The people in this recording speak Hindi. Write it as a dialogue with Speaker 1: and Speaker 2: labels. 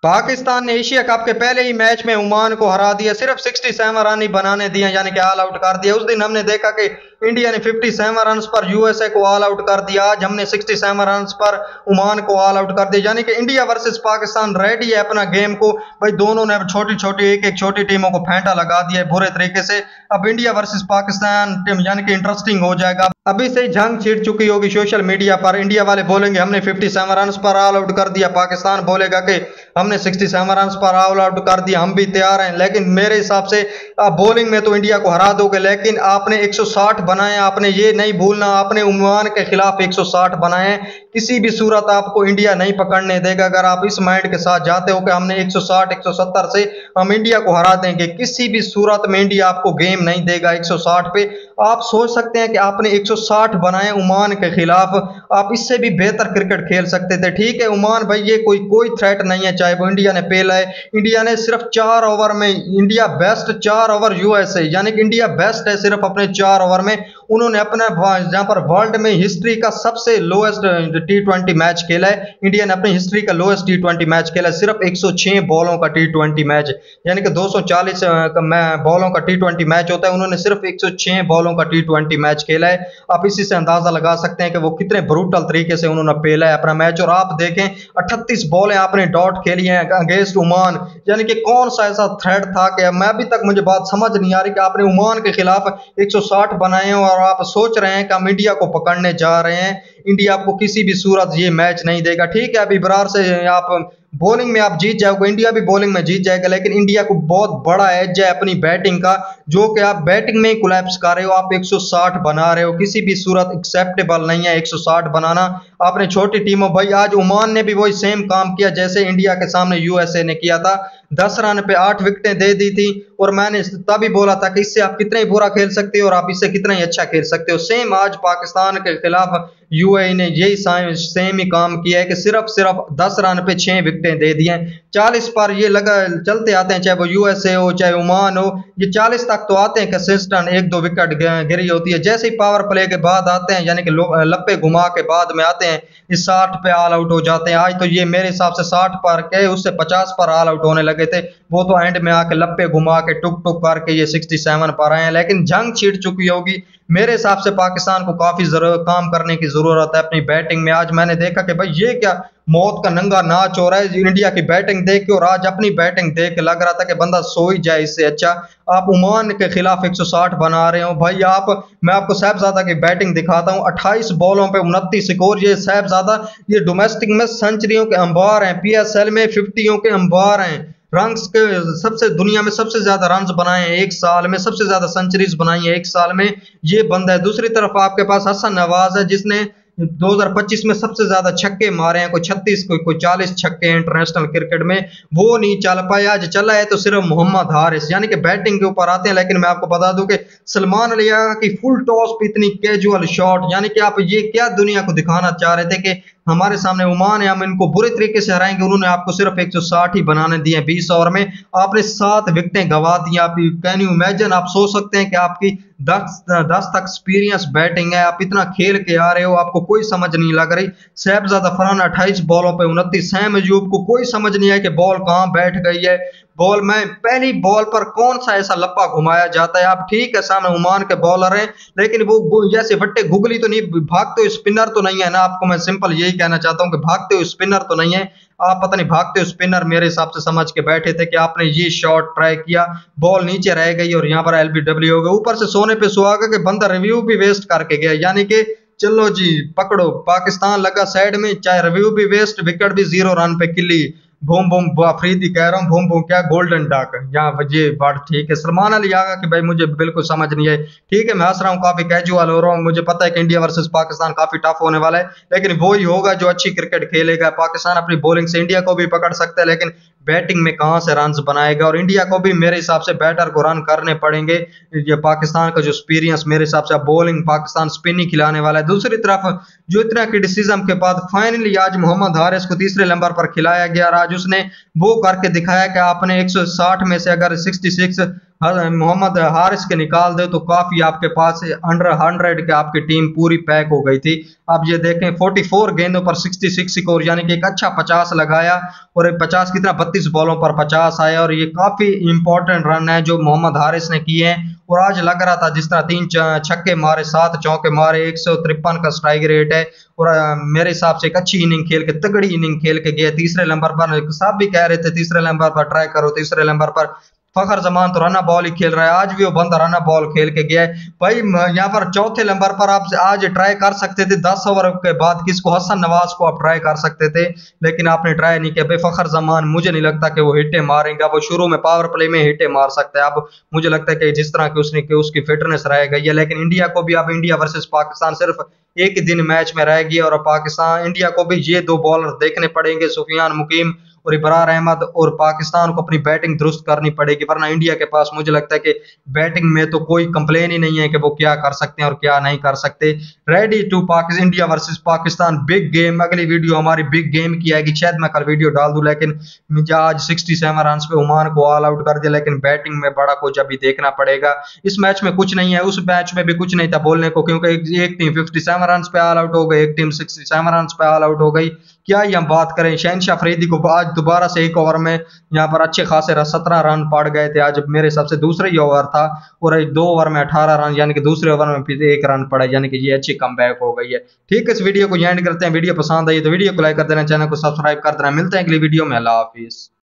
Speaker 1: पाकिस्तान ने एशिया कप के पहले ही मैच में ओमान को हरा दिया, सिर्फ 67 रन ही बनाने दिए, यानी कि ऑल आउट कर दिया। उस दिन हमने देखा कि इंडिया ने 57 रन पर यूएसए को ऑल आउट कर दिया, आज हमने 67 रन पर ओमान को ऑल आउट कर दिया, यानी कि इंडिया वर्सेस पाकिस्तान रेडी है अपना गेम को। भाई दोनों ने छोटी छोटी एक एक छोटी टीमों को फेंटा लगा दिया है बुरे तरीके से। अब इंडिया वर्सेस पाकिस्तान टीम यानी कि इंटरेस्टिंग हो जाएगा। अभी से ही जंग छिड़ चुकी होगी सोशल मीडिया पर। इंडिया वाले बोलेंगे हमने 57 रन पर ऑल आउट कर दिया, पाकिस्तान बोलेगा कि हमने 67 रन पर ऑल आउट कर दिया, हम भी तैयार हैं। लेकिन मेरे हिसाब से आप बॉलिंग में तो इंडिया को हरा दोगे, लेकिन आपने 160 बनाए, आपने ये नहीं भूलना, आपने ओमान के खिलाफ 160 बनाए। किसी भी सूरत आपको इंडिया नहीं पकड़ने देगा अगर आप इस माइंड के साथ जाते हो कि हमने 160 170 से हम इंडिया को हरा देंगे। किसी भी सूरत में इंडिया आपको गेम नहीं देगा 160 पे। आप सोच सकते हैं कि आपने 160 बनाए ओमान के खिलाफ, आप इससे भी बेहतर क्रिकेट खेल सकते थे। ठीक है ओमान भाई ये कोई थ्रेट नहीं है, चाहे वो इंडिया ने पहला है। इंडिया ने सिर्फ 4 ओवर में, इंडिया बेस्ट 4 ओवर यूएसए, यानी कि इंडिया बेस्ट है सिर्फ अपने 4 ओवर में। उन्होंने अपने जहां पर वर्ल्ड में हिस्ट्री का सबसे लोएस्ट T20 मैच खेला है, इंडिया ने अपनी हिस्ट्री का लोएस्ट T20 मैच खेला है, सिर्फ 106 बॉलों का T20 मैच, यानी कि 240 बॉलों का T20 मैच होता है, उन्होंने सिर्फ 106 बॉलों का T20 मैच खेला है। आप इसी से अंदाजा लगा सकते हैं कि वो कितने ब्रूटल तरीके से उन्होंने पेला है अपना मैच। और आप देखें 38 बॉलें आपने डॉट खेली हैं अगेंस्ट ओमान, यानी कि कौन सा ऐसा थ्रेट था कि मैं अभी तक मुझे बात समझ नहीं आ रही कि आपने ओमान के खिलाफ 160 बनाए हैं और आप सोच रहे हैं कि हम इंडिया को पकड़ने जा रहे हैं। इंडिया आपको किसी भी सूरत ये मैच नहीं देगा। ठीक है अभी इब्रार से आप बॉलिंग में आप जीत जाओगे, इंडिया भी बॉलिंग में जीत जाएगा, लेकिन इंडिया को बहुत बड़ा एज है अपनी बैटिंग का, जो कि आप बैटिंग में ही कोलैप्स कर रहे हो। आप 160 बना रहे हो, किसी भी सूरत एक्सेप्टेबल नहीं है 160 बनाना। आपने छोटी टीमों, भाई आज ओमान ने भी वही सेम काम किया जैसे इंडिया के सामने यूएसए ने किया था, 10 रन पे 8 विकेटें दे दी थी। और मैंने तभी बोला था कि इससे आप कितना ही बुरा खेल सकते हो और आप इससे कितना ही अच्छा खेल सकते हो। सेम आज पाकिस्तान के खिलाफ यूएई ने यही सेम ही काम किया है कि सिर्फ 10 रन पे 6 विकेटें दे दी हैं। 40 पर ये लगा चलते आते हैं, चाहे वो यूएसए हो चाहे ओमान हो, ये 40 तक तो आते हैं कंसिस्टेंट, 1-2 विकेट गिरी होती है। जैसे ही पावर प्ले के बाद आते हैं, यानी कि लप्पे घुमा के बाद में आते हैं, इस 60 पे ऑल आउट हो जाते हैं। आज तो ये मेरे हिसाब से 60 पर के उससे 50 पर ऑल आउट होने लगे थे, वो तो एंड में आके लप्पे घुमा के टुक टुक करके ये 67 पर आए हैं। लेकिन जंग छिड़ चुकी होगी मेरे हिसाब से, पाकिस्तान को काफी काम करने की जरूरत है अपनी बैटिंग में। आज मैंने देखा कि भाई ये क्या मौत का नंगा नाच हो रहा है इंडिया की बैटिंग देख के, और आज अपनी बैटिंग देख के लग रहा था कि बंदा सो ही जाए इससे अच्छा। आप ओमान के खिलाफ 160 बना रहे हो भाई। मैं आपको साहबजादा की बैटिंग दिखाता हूँ, 28 बॉलों पे 29 स्कोर। ये साहबजादा ये डोमेस्टिक में सेंचुरियों के अंबार हैं, पीएसएल में 50 के अंबार हैं, रन्स के सबसे दुनिया में सबसे ज्यादा रन्स बनाए हैं एक साल में, सबसे ज्यादा सेंचुरीज बनाई है एक साल में, ये बंदा है। दूसरी तरफ आपके पास हसन नवाज है जिसने 2025 में सबसे ज्यादा छक्के मारे हैं, कोई 36 कोई 40 छक्के इंटरनेशनल क्रिकेट में, वो नहीं चल पाया। आज चला है तो सिर्फ मोहम्मद हारिस, यानी कि बैटिंग के ऊपर आते हैं। लेकिन मैं आपको बता दूं कि सलमान अली की फुल टॉस पे इतनी कैजुअल शॉट, यानी कि आप ये क्या दुनिया को दिखाना चाह रहे थे कि हमारे सामने ओमान है, हम इनको बुरे तरीके से हराएंगे। उन्होंने आपको सिर्फ 160 ही बनाने दिए 20 ओवर में, आपने 7 विकेटें गवा दी। आप कैन यू इमेजिन, आप सोच सकते हैं कि आपकी 10 तक एक्सपीरियंस बैटिंग है, आप इतना खेल के आ रहे हो, आपको कोई समझ नहीं लग रही। साहबजादा फरहान 28 बॉलों पे 29, सैम अयूब को कोई समझ नहीं है कि बॉल कहां बैठ गई है। बॉल में पहली बॉल पर कौन सा ऐसा लप्पा घुमाया जाता है। आप ठीक है सामने ओमान के बॉलर हैं, लेकिन वो जैसे वट्टे गुगली तो नहीं, भागते हुए स्पिनर तो नहीं है ना। आपको मैं सिंपल यही कहना चाहता हूं कि भागते हुए स्पिनर तो नहीं है। आप पता नहीं भागते हुए स्पिनर मेरे हिसाब से समझ के बैठे थे कि आपने ये शॉट ट्राई किया, बॉल नीचे रह गई और यहाँ पर एलबीडब्ल्यू हो गया। ऊपर से सोने पे सुहागा कि बंदा रिव्यू भी वेस्ट करके गया, यानी कि चलो जी पकड़ो, पाकिस्तान लगा साइड में, चाहे रिव्यू भी वेस्ट, विकेट भी 0 रन पे किली। बूम बूम अफरीदी कह रहा हूँ, बूम बूम क्या गोल्डन डक, यहाँ ये बात ठीक है। सलमान अली आगा कि भाई मुझे बिल्कुल समझ नहीं है। ठीक है मैं हंस रहा हूँ, काफी कैजुअल हो रहा हूँ, मुझे पता है कि इंडिया वर्सेस पाकिस्तान काफी टफ होने वाला है, लेकिन वो ही होगा जो अच्छी क्रिकेट खेलेगा। पाकिस्तान अपनी बॉलिंग से इंडिया को भी पकड़ सकता है, लेकिन बैटिंग में कहां से रन बनाएगा। और इंडिया को भी मेरे हिसाब से बैटर को रन करने पड़ेंगे। ये पाकिस्तान का जो एक्सपीरियंस मेरे हिसाब से, बॉलिंग पाकिस्तान स्पिन ही खिलाने वाला है। दूसरी तरफ जो इतना क्रिटिसिज्म के बाद फाइनली आज मोहम्मद हारिस को तीसरे नंबर पर खिलाया गया, आज उसने वो करके दिखाया कि आपने 160 में से अगर 66 मोहम्मद हारिस के निकाल दे तो काफी आपके पास अंडर 100 के आपकी टीम पूरी पैक हो गई थी। अब ये देखें 44 गेंदों पर 66 स्कोर, यानी कि एक अच्छा 50 लगाया, और 50 कितना 32 बॉलों पर 50 आया, और ये काफी इंपॉर्टेंट रन है जो मोहम्मद हारिस ने किए हैं। और आज लग रहा था जिस तरह 3 छक्के मारे, 7 चौके मारे, 153 का स्ट्राइक रेट है, और मेरे हिसाब से एक अच्छी इनिंग खेल के, तगड़ी इनिंग खेल के गया। तीसरे नंबर पर सब भी कह रहे थे तीसरे नंबर पर ट्राई करो, तीसरे नंबर पर फखर जमान तो रना बॉल ही खेल रहा है, आज भी वो बंदा रना बॉल खेल के गया है भाई। यहाँ पर चौथे नंबर पर आप आज ट्राई कर सकते थे 10 ओवर के बाद, किसको, हसन नवाज को आप ट्राई कर सकते थे, लेकिन आपने ट्राई नहीं किया भाई। फखर जमान मुझे नहीं लगता कि वो हिट्टे मारेंगे, वो शुरू में पावर प्ले में हिट्टे मार सकते हैं। अब मुझे लगता है कि जिस तरह की उसकी फिटनेस रह गई है, लेकिन इंडिया को भी अब इंडिया वर्सेस पाकिस्तान सिर्फ एक ही दिन मैच में रह गया, और पाकिस्तान इंडिया को भी ये 2 बॉलर देखने पड़ेंगे, सुफियान मुकीम और इब्रार अहमद, और पाकिस्तान को अपनी बैटिंग दुरुस्त करनी पड़ेगी, वरना इंडिया के पास मुझे लगता है कि बैटिंग में तो कोई कंप्लेन ही नहीं है कि वो क्या कर सकते हैं और क्या नहीं कर सकते। Ready to Pakistan, India versus Pakistan, big game. अगली वीडियो हमारी बिग गेम की आएगी, शायद मैं कल वीडियो डाल दूं, लेकिन मुझे आज 67 रन पे ओमान को ऑल आउट कर दिया, लेकिन बैटिंग में बड़ा कुछ अभी देखना पड़ेगा। इस मैच में कुछ नहीं है, उस मैच में भी कुछ नहीं था बोलने को, क्योंकि एक टीम 57 रन पे ऑल आउट हो गई, एक टीम 67 रन पे ऑल आउट हो गई। क्या ही हम बात करें, शहनशाह अफरीदी को आज दोबारा से एक ओवर में यहाँ पर अच्छे खासे 17 रन पड़ गए थे आज, मेरे हिसाब से दूसरा ही ओवर था, और 2 ओवर में 18 रन, यानी कि दूसरे ओवर में फिर 1 रन पड़ा, यानी कि ये अच्छी कमबैक हो गई है। ठीक है, इस वीडियो को एंड करते हैं। वीडियो पसंद आई तो वीडियो को लाइक कर देना, चैनल को सब्सक्राइब कर देना। मिलते हैं अगली वीडियो में, अल्लाह हाफिज।